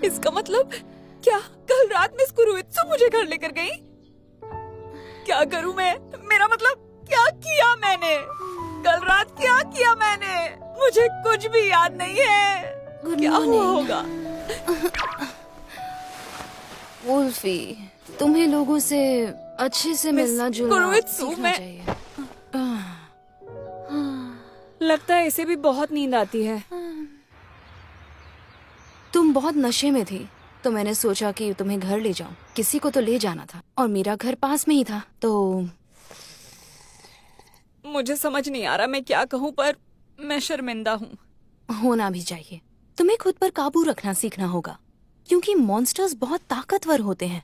इसका मतलब क्या कल रात मिस कुरुइत्सु मुझे घर लेकर गई? क्या करूं मैं? मेरा मतलब क्या किया मैंने? कल रात क्या किया मैंने? मुझे कुछ भी याद नहीं है। क्या हुआ होगा? वुल्फी, तुम्हें लोगों से अच्छे से मिलना जुलना कुरुइत्सु, सीखना चाहिए। लगता है इसे भी बहुत नींद आती है। तुम बहुत नशे में थी तो मैंने सोचा कि तुम्हें घर ले जाऊं। किसी को तो ले जाना था और मेरा घर पास में ही था तो मुझे समझ नहीं आ रहा मैं क्या कहूँ, पर मैं शर्मिंदा हूँ। होना भी चाहिए। तुम्हें खुद पर काबू रखना सीखना होगा क्योंकि मॉन्स्टर्स बहुत ताकतवर होते हैं।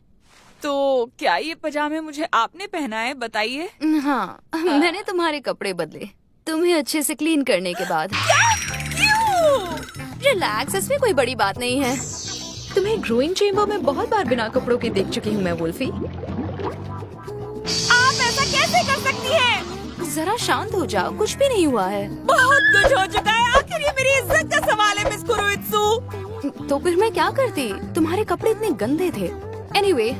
तो क्या ये पजामे मुझे आपने पहनाए? बताइए। हाँ, मैंने तुम्हारे कपड़े बदले तुम्हें अच्छे से क्लीन करने के बाद। क्यों? रिलैक्स, इसमें कोई बड़ी बात नहीं है। तुम्हें ग्रोइंग चेम्बर में बहुत बार बिना कपड़ों के देख चुकी हूँ मैं वुल्फी। आप ऐसा कैसे कर सकती हैं? जरा शांत हो जाओ, कुछ भी नहीं हुआ है। बहुत कुछ हो चुका है। आखिर ये मेरी इज्जत का सवाल है मिस कुरुइत्सु। तो फिर मैं क्या करती? तुम्हारे कपड़े इतने गंदे थे। एनीवे,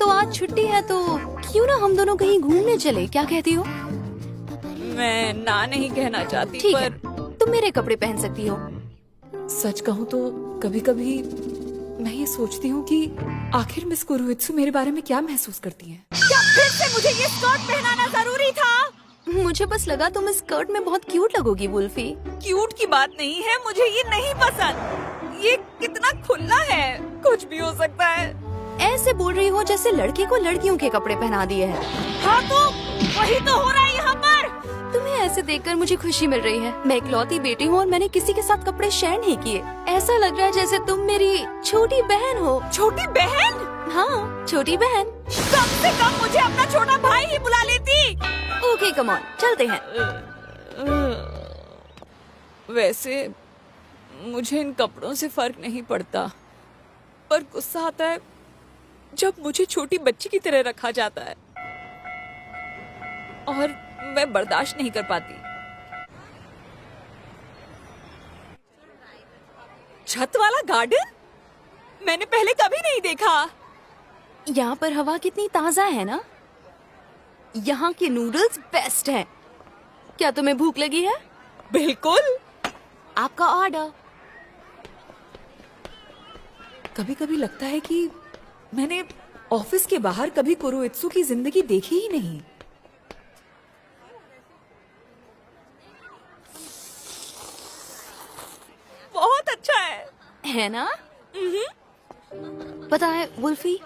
तो आज छुट्टी है तो क्यों ना हम दोनों कहीं घूमने चले, क्या कहती हो? मैं ना नहीं कहना चाहती, ठीक पर है, तुम मेरे कपड़े पहन सकती हो। सच कहूँ तो कभी कभी मैं ये सोचती हूँ कि आखिर मिस कुरुइत्सु मेरे बारे में क्या महसूस करती हैं। क्या फिर से मुझे ये स्कर्ट पहनाना जरूरी था? मुझे बस लगा तुम इस स्कर्ट में बहुत क्यूट लगोगी वुल्फी। क्यूट की बात नहीं है, मुझे ये नहीं पसंद। ये कितना खुला है, कुछ भी हो सकता है। ऐसे बोल रही हो जैसे लड़के को लड़कियों के कपड़े पहना दिए हैं। हाँ तो वही तो हो रहा है यहाँ पर। तुम्हें ऐसे देखकर मुझे खुशी मिल रही है। मैं इकलौती बेटी हूँ और मैंने किसी के साथ कपड़े शेयर नहीं किए। ऐसा लग रहा है जैसे तुम मेरी छोटी बहन हो। छोटी बहन? हाँ, छोटी बहन। कम से कम मुझे अपना छोटा भाई ही बुला लेती। ओके कम ऑन, चलते हैं। वैसे मुझे इन कपड़ों से फर्क नहीं पड़ता, पर गुस्सा आता है जब मुझे छोटी बच्ची की तरह रखा जाता है और मैं बर्दाश्त नहीं कर पाती। छत वाला गार्डन मैंने पहले कभी नहीं देखा। यहाँ पर हवा कितनी ताज़ा है ना। यहाँ के नूडल्स बेस्ट हैं। क्या तुम्हें भूख लगी है? बिल्कुल। आपका ऑर्डर। कभी कभी लगता है कि मैंने ऑफिस के बाहर कभी कुरुइत्सु की जिंदगी देखी ही नहीं। बहुत अच्छा है ना? पता है वुल्फी,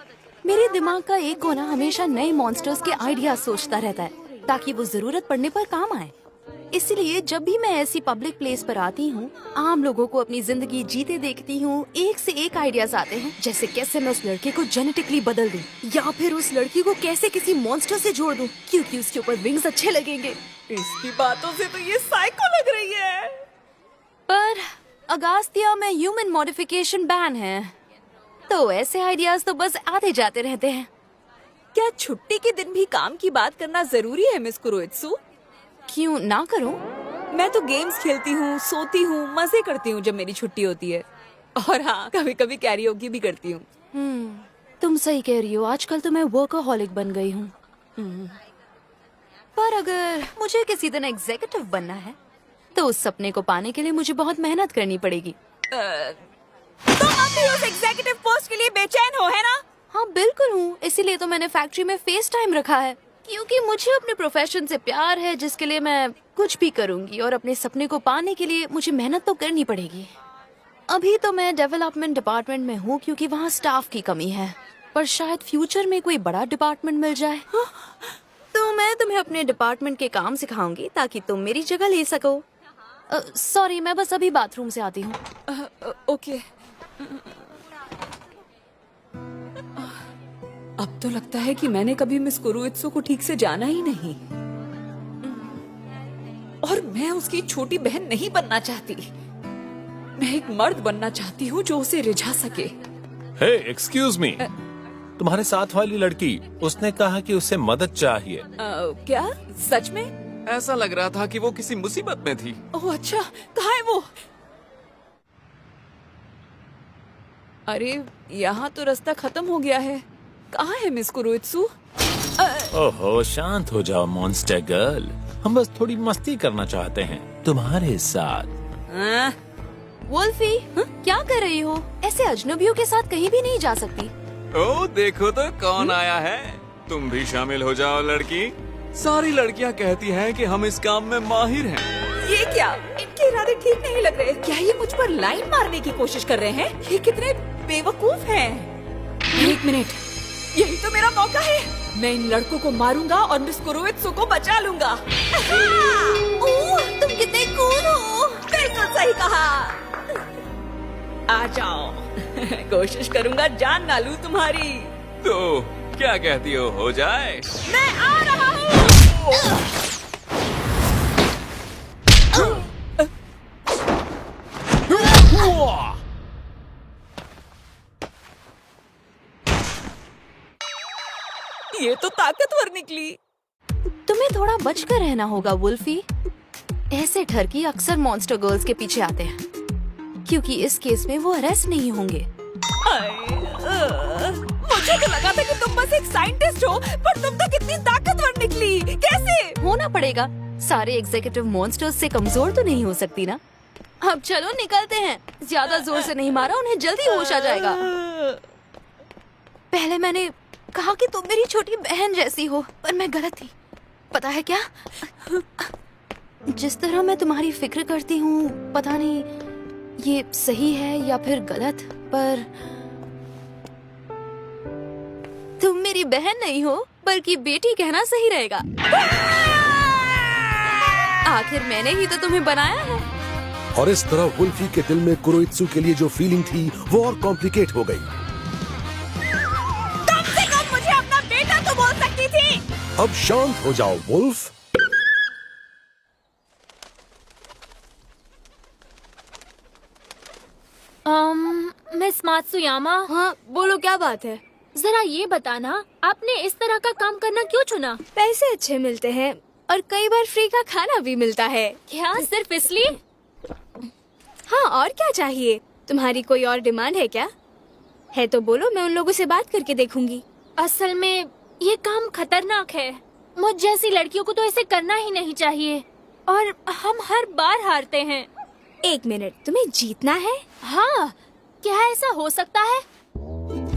मेरे दिमाग का एक कोना हमेशा नए मॉन्स्टर्स के आइडिया सोचता रहता है ताकि वो जरूरत पड़ने पर काम आए। इसलिए जब भी मैं ऐसी पब्लिक प्लेस पर आती हूँ, आम लोगों को अपनी जिंदगी जीते देखती हूँ, एक से एक आइडियाज आते हैं। जैसे कैसे मैं उस लड़के को जेनेटिकली बदल दूं, या फिर उस लड़की को कैसे किसी मॉन्स्टर से जोड़ दूं, क्योंकि उसके ऊपर विंग्स अच्छे लगेंगे। इसकी बातों से तो ये साइको लग रही है। पर अगास्तिया में ह्यूमन मॉडिफिकेशन बैन है, तो ऐसे आइडियाज तो बस आते जाते रहते हैं। क्या छुट्टी के दिन भी काम की बात करना जरूरी है मिस कुरुइत्सु? क्यों ना करूं? मैं तो गेम्स खेलती हूँ, सोती हूँ, मजे करती हूँ जब मेरी छुट्टी होती है। और हाँ, कभी कभी कैरियोकी भी करती हूँ। तुम सही कह रही हो, आजकल तो मैं वर्कaholic बन गई हूँ। पर अगर मुझे किसी दिन एग्जीक्यूटिव बनना है तो उस सपने को पाने के लिए मुझे बहुत मेहनत करनी पड़ेगी। तुम अभी उस एग्जीक्यूटिव पोस्ट के लिए बेचैन हो, है ना? हाँ बिल्कुल हूँ, इसीलिए तो मैंने फैक्ट्री में फेस टाइम रखा है, क्योंकि मुझे अपने प्रोफेशन से प्यार है जिसके लिए मैं कुछ भी करूँगी, और अपने सपने को पाने के लिए मुझे मेहनत तो करनी पड़ेगी। अभी तो मैं डेवलपमेंट डिपार्टमेंट में हूँ क्योंकि वहाँ स्टाफ की कमी है, पर शायद फ्यूचर में कोई बड़ा डिपार्टमेंट मिल जाए तो मैं तुम्हें अपने डिपार्टमेंट के काम सिखाऊंगी ताकि तुम मेरी जगह ले सको। सॉरी, मैं बस अभी बाथरूम से आती हूँ। ओके। अब तो लगता है कि मैंने कभी मिस कुरुइत्सु को ठीक से जाना ही नहीं, और मैं उसकी छोटी बहन नहीं बनना चाहती। मैं एक मर्द बनना चाहती हूँ जो उसे रिझा सके। हे, एक्सक्यूज मी, तुम्हारे साथ वाली लड़की, उसने कहा कि उसे मदद चाहिए। क्या सच में? ऐसा लग रहा था कि वो किसी मुसीबत में थी। ओह अच्छा, कहाँ है वो? अरे यहाँ तो रास्ता खत्म हो गया है। कहाँ है मिस कुरुइत्सु? ओहो, शांत हो जाओ मॉन्स्टर गर्ल, हम बस थोड़ी मस्ती करना चाहते हैं तुम्हारे साथ। वुल्फी, क्या कर रही हो? ऐसे अजनबियों के साथ कहीं भी नहीं जा सकती। ओ देखो तो कौन आया है। तुम भी शामिल हो जाओ लड़की। सारी लड़कियां कहती हैं कि हम इस काम में माहिर हैं। ये क्या? इनके इरादे ठीक नहीं लग रहे। क्या ये मुझ पर लाइन मारने की कोशिश कर रहे हैं? ये कितने बेवकूफ हैं। एक मिनट, यही तो मेरा मौका है। मैं इन लड़कों को मारूंगा और मिस कुरुइत्सु को बचा लूंगा। तुम कितने कूल हो। बिल्कुल सही कहा। आ जाओ। कोशिश करूंगा जान ना लूं तुम्हारी। तो क्या कहती हो जाए? मैं आ रहा हूँ। ये तो ताकतवर निकली। तुम्हें थोड़ा बचकर रहना होगा वुल्फी। ऐसे ठरकी अक्सर मॉन्स्टर गर्ल्स के पीछे आते हैं, क्योंकि इस केस में वो अरेस्ट नहीं होंगे। मुझे तो लगा था कि तुम बस एक साइंटिस्ट हो, पर तुम तो कितनी ताकतवर निकली। कैसे? होना पड़ेगा। सारे एग्जीक्यूटिव मॉन्स्टर्स से कमजोर तो नहीं हो सकती ना। अब चलो निकलते हैं। ज्यादा जोर से नहीं मारा, उन्हें जल्दी होश आ जाएगा। पहले मैंने कहा कि तुम मेरी छोटी बहन जैसी हो, पर मैं गलत थी। पता है क्या, जिस तरह मैं तुम्हारी फिक्र करती हूँ, पता नहीं ये सही है या फिर गलत, पर तुम मेरी बहन नहीं हो बल्कि बेटी कहना सही रहेगा। आखिर मैंने ही तो तुम्हें बनाया है। और इस तरह वुल्फी के दिल में कुरोइत्सु के लिए जो फीलिंग थी वो और कॉम्प्लिकेट हो गई। कम से कम मुझे अपना बेटा तो बोल सकती थी। अब शांत हो जाओ वुल्फ। Miss Matsuyama. हाँ बोलो, क्या बात है? जरा ये बताना, आपने इस तरह का काम करना क्यों चुना? पैसे अच्छे मिलते हैं और कई बार फ्री का खाना भी मिलता है। क्या सिर्फ इसलिए? हाँ, और क्या चाहिए? तुम्हारी कोई और डिमांड है क्या? है तो बोलो, मैं उन लोगों से बात करके देखूंगी। असल में ये काम खतरनाक है। मुझ जैसी लड़कियों को तो ऐसे करना ही नहीं चाहिए, और हम हर बार हारते हैं। एक मिनट, तुम्हें जीतना है? हाँ, क्या ऐसा हो सकता है?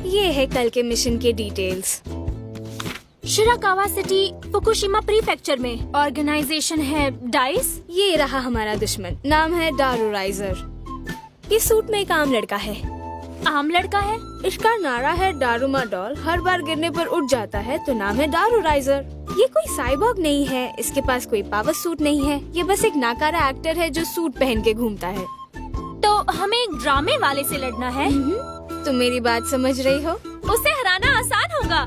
ये है कल के मिशन के details. Shirakawa city, Fukushima prefecture में। ऑर्गेनाइजेशन है डाइस। ये रहा हमारा दुश्मन, नाम है दारूराइजर। ये सूट में एक आम लड़का है। आम लड़का है? इसका नारा है दारूमाडोल, हर बार गिरने पर उठ जाता है, तो नाम है दारूराइजर। ये कोई साइबॉग नहीं है, इसके पास कोई पावर सूट नहीं है। ये बस एक नाकारा एक्टर है जो सूट पहन के घूमता है। तो हमें एक ड्रामे वाले से लड़ना है। तुम मेरी बात समझ रही हो? उसे हराना आसान होगा।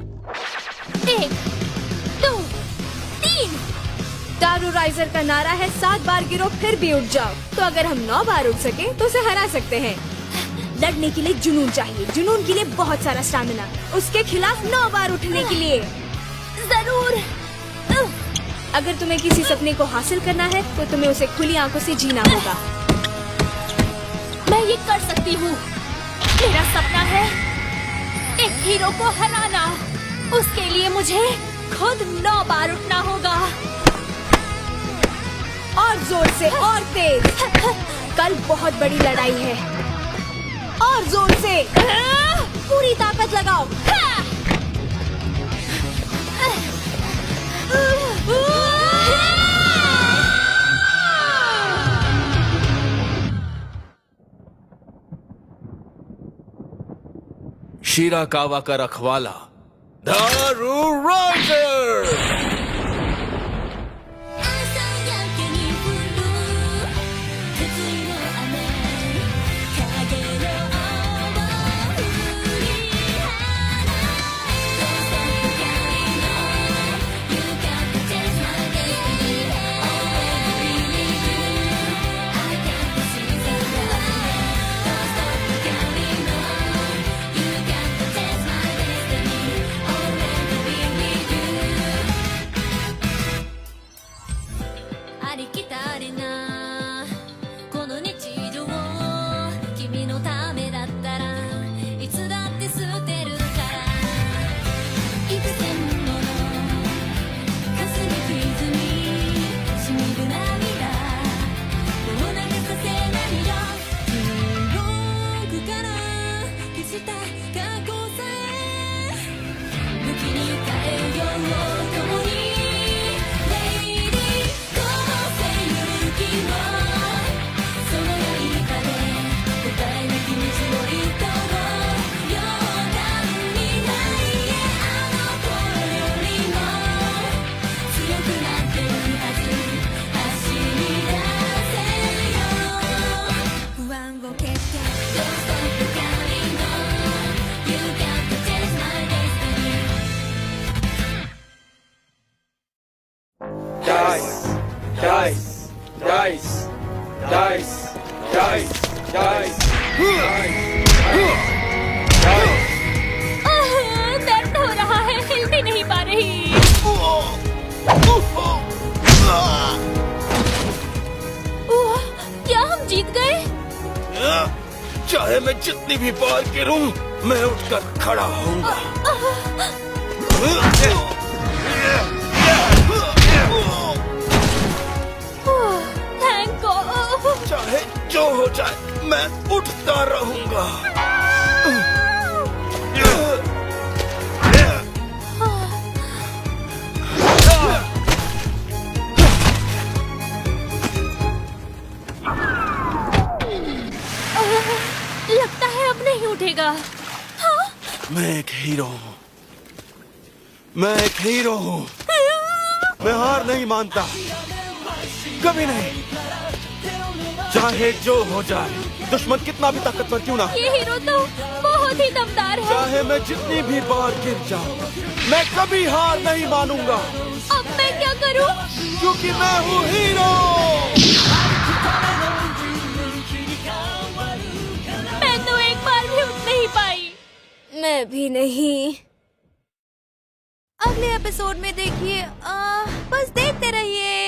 1, 2, 3। दारूराइजर का नारा है 7 बार गिरो फिर भी उठ जाओ। तो अगर हम 9 बार उठ सके तो उसे हरा सकते हैं। लड़ने के लिए जुनून चाहिए, जुनून के लिए बहुत सारा स्टैमिना, उसके खिलाफ 9 बार उठने के लिए। जरूर। अगर तुम्हें किसी सपने को हासिल करना है तो तुम्हें उसे खुली आंखों से जीना होगा। मैं ये कर सकती हूँ। मेरा सपना है एक हीरो को हराना। उसके लिए मुझे खुद 9 बार उठना होगा। और जोर से और तेज। कल बहुत बड़ी लड़ाई है। और जोर से, पूरी ताकत लगाओ। शिराकावा का रखवाला दारूराइजर। दर्द हो रहा है, हिल भी नहीं पा रही। ओह, क्या हम जीत गए? चाहे मैं जितनी भी बार गिरूं, मैं उठकर खड़ा होऊंगा। Thank God. चाहे जो हो जाए, मैं उठता रहूंगा। लगता है अब नहीं उठेगा। हाँ? मैं एक हीरो हूँ। मैं एक हीरो हूँ। मैं हार नहीं मानता, कभी नहीं। चाहे जो हो जाए, दुश्मन कितना भी ताकतवर क्यों ना, ये हीरो तो बहुत ही दमदार है। चाहे मैं जितनी भी बार गिर जाऊं, मैं कभी हार नहीं मानूंगा, अब मैं क्या करूं? क्योंकि मैं हूँ हीरो। मैं तो एक बार भी उठ नहीं पाई। मैं भी नहीं। अगले एपिसोड में देखिए, बस देखते रहिए।